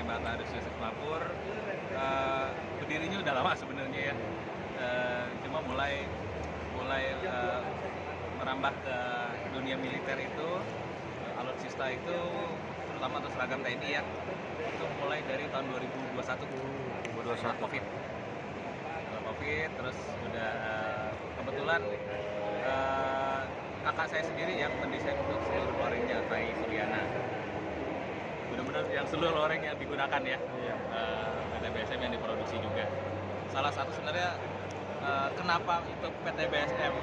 Bapak Aris Yusuf Mapur. Berdirinya udah lama sebenarnya ya. Cuma mulai merambah ke dunia militer itu, alutsista itu, terutama untuk seragam TNI ya, itu mulai dari tahun 2021 COVID. Terus udah kebetulan kakak saya sendiri yang mendesain untuk seluruh loringnya, Rai Suryana. Benar-benar yang seluruh loreng yang digunakan ya, PT BSM yang diproduksi juga. Salah satu sebenarnya kenapa itu PT BSM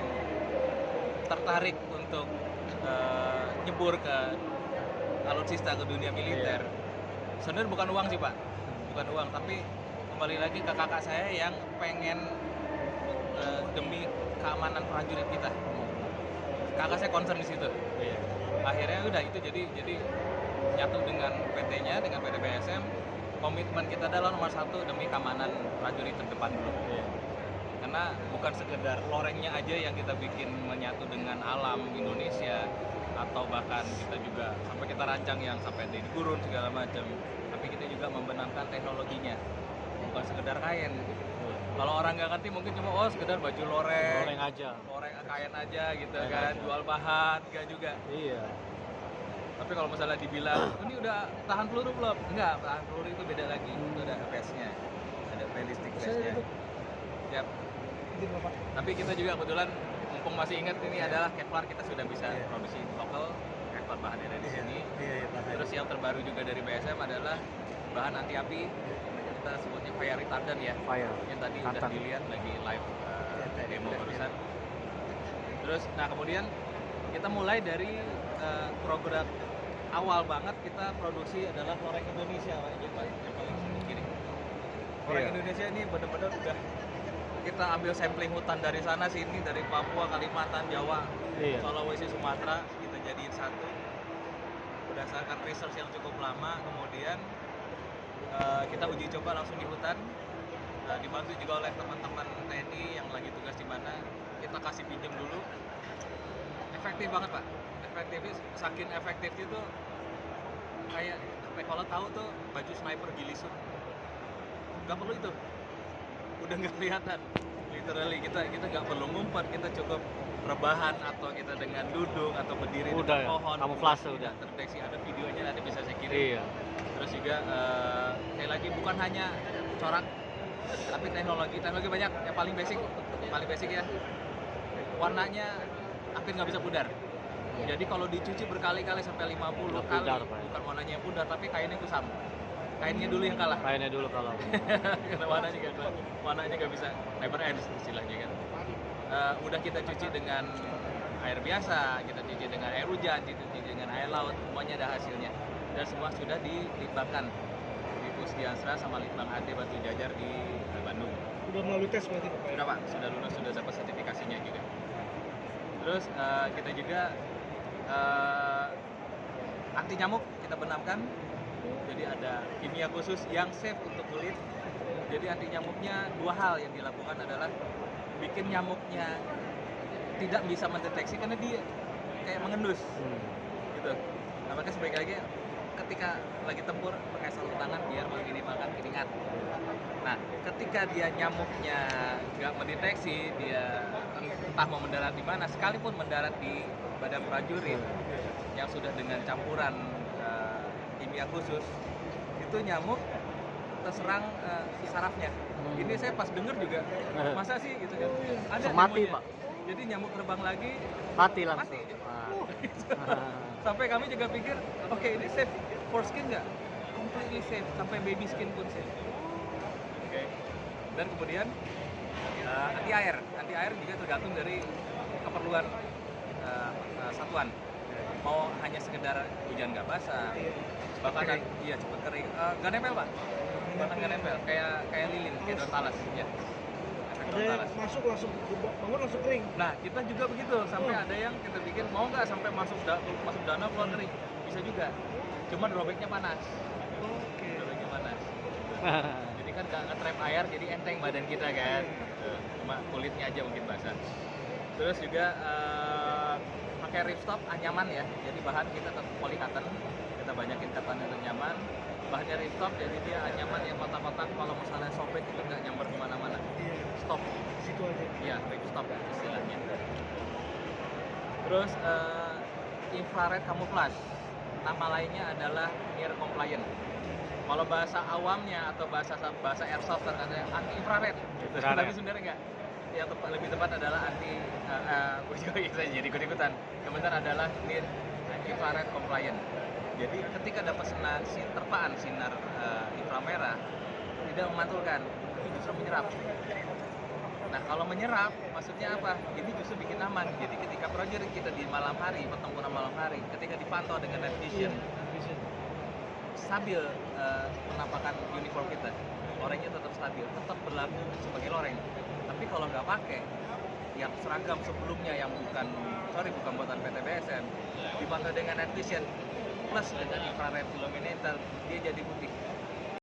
tertarik untuk nyebur ke alutsista, ke dunia militer. Sebenarnya bukan uang sih Pak, bukan uang, tapi kembali lagi ke kakak saya yang pengen demi keamanan prajurit kita. Kakak saya concern di situ. Akhirnya udah itu jadi nyatu dengan PT-nya, dengan PT BSM. Komitmen kita adalah nomor satu demi keamanan prajurit terdepan dulu. Karena bukan sekedar lorengnya aja yang kita bikin menyatu dengan alam Indonesia, atau bahkan kita juga sampai kita rancang yang sampai di gurun segala macam. Tapi kita juga membenamkan teknologinya, bukan sekedar kain. Kalau orang nggak ngerti mungkin cuma sekedar baju loreng aja, kain aja gitu kan, jual bahan nggak juga. Iya. Tapi kalau misalnya dibilang ini udah tahan peluru belum? Enggak, tahan peluru itu beda lagi. Itu ada vestnya, ada ballistic vestnya. Siap. Tapi kita juga kebetulan mumpung masih ingat ini adalah Kevlar, kita sudah bisa produksi lokal. Kevlar bahannya dari sini. Terus yang terbaru juga dari BSM adalah bahan anti api. Kita sebutnya fire retardant ya. Yang tadi udah dilihat lagi live demo barusan. Terus, nah kemudian kita mulai dari program awal banget kita produksi adalah loreng Indonesia, Pak. Yang paling kiri. Loreng Indonesia ini benar-benar udah kita ambil sampling hutan dari sana sini, dari Papua, Kalimantan, Jawa, Sulawesi, Sumatera, kita jadiin satu berdasarkan research yang cukup lama. Kemudian kita uji coba langsung di hutan, dibantu juga oleh teman-teman TNI yang lagi tugas di mana. Kita kasih pinjam dulu, efektif banget Pak. Efektif, saking efektif itu kayak kalau tahu tuh baju sniper Gilisun, nggak perlu itu, udah nggak kelihatan. Literally kita nggak perlu ngumpet, kita cukup rebahan atau kita dengan duduk atau berdiri di pohon, kamuflase udah terdeteksi. Ada videonya, nanti bisa saya kirim. Terus juga sekali lagi bukan hanya corak, tapi teknologi banyak. Yang paling basic ya, warnanya hampir nggak bisa pudar. Jadi kalau dicuci berkali-kali sampai 50 kali, bukan warnanya yang pudar, tapi kainnya kusam. Kainnya dulu yang kalah. Karena warnanya nggak bisa never ends istilahnya kan. Udah kita cuci dengan air biasa, kita cuci dengan air hujan, kita cuci dengan air laut, semuanya ada hasilnya. Dan semua sudah dilitbangkan di Pusdiansra sama Litbang AD Batu Jajar di Bandung. Sudah melalui tes berarti Pak? Sudah Pak, sudah lulus, sudah dapat sertifikasinya juga. Terus kita juga anti nyamuk kita benamkan. Jadi ada kimia khusus yang safe untuk kulit. Jadi anti nyamuknya dua hal yang dilakukan adalah bikin nyamuknya tidak bisa mendeteksi karena dia kayak mengendus gitu. Nah makanya sebaik lagi ketika lagi tempur pakai sarung tangan biar meminimalkan keringat. Nah ketika dia nyamuknya nggak mendeteksi, dia entah mau mendarat di mana, sekalipun mendarat di badan prajurit yang sudah dengan campuran kimia khusus, itu nyamuk terserang sarafnya. Ini saya pas denger juga, masa sih gitu kan? Ada mati Pak. Jadi nyamuk terbang lagi, mati langsung. Sampai kami juga pikir, oke, ini safe for skin nggak? Completely safe, sampai baby skin pun safe. Oke. Dan kemudian anti air juga tergantung dari keperluan satuan. Mau hanya sekedar hujan nggak basah, bahkan cepat kering, nggak nempel Pak, bahkan nggak nempel, kayak lilin, kayak daun talas ya. Ada yang masuk langsung bangun langsung kering. Nah kita juga begitu, sampai ada yang kita bikin mau nggak sampai masuk danau keluar kering, bisa juga, cuma drawbacknya panas. Drawbacknya panas. Jadi kan nggak nge-trap air, jadi enteng badan kita kan, cuma kulitnya aja mungkin basah. Terus juga pakai ripstop nyaman ya, jadi bahan kita tetap polycotton, kita banyakin cotton untuk nyaman. bahannya ripstop, jadi dia anyaman yang kotak-kotak, kalau misalnya sobek itu nggak nyamber kemana-mana. Iya. Stop. Situ aja. Iya, ripstop istilahnya. Terus infrared camouflage, nama lainnya adalah near compliant. Kalau bahasa awamnya atau bahasa airsoft katanya anti infrared, tapi sebenarnya enggak. Yang lebih tepat adalah anti saya jadi ikut-ikutan. Yang benar adalah near infrared compliant. Jadi ketika dapat terpaan sinar inframerah, tidak memantulkan, tapi justru menyerap. Nah, kalau menyerap, maksudnya apa? Ini justru bikin aman. Jadi ketika prajurit kita di malam hari, pertempuran malam hari, ketika dipantau dengan night vision, stabil penampakan uniform kita. Lorengnya tetap stabil, tetap berlaku sebagai loreng. Tapi kalau nggak pakai, yang seragam sebelumnya yang bukan buatan PT BSM, dipantau dengan night vision, plus dengan infrared illuminator, dia jadi putih.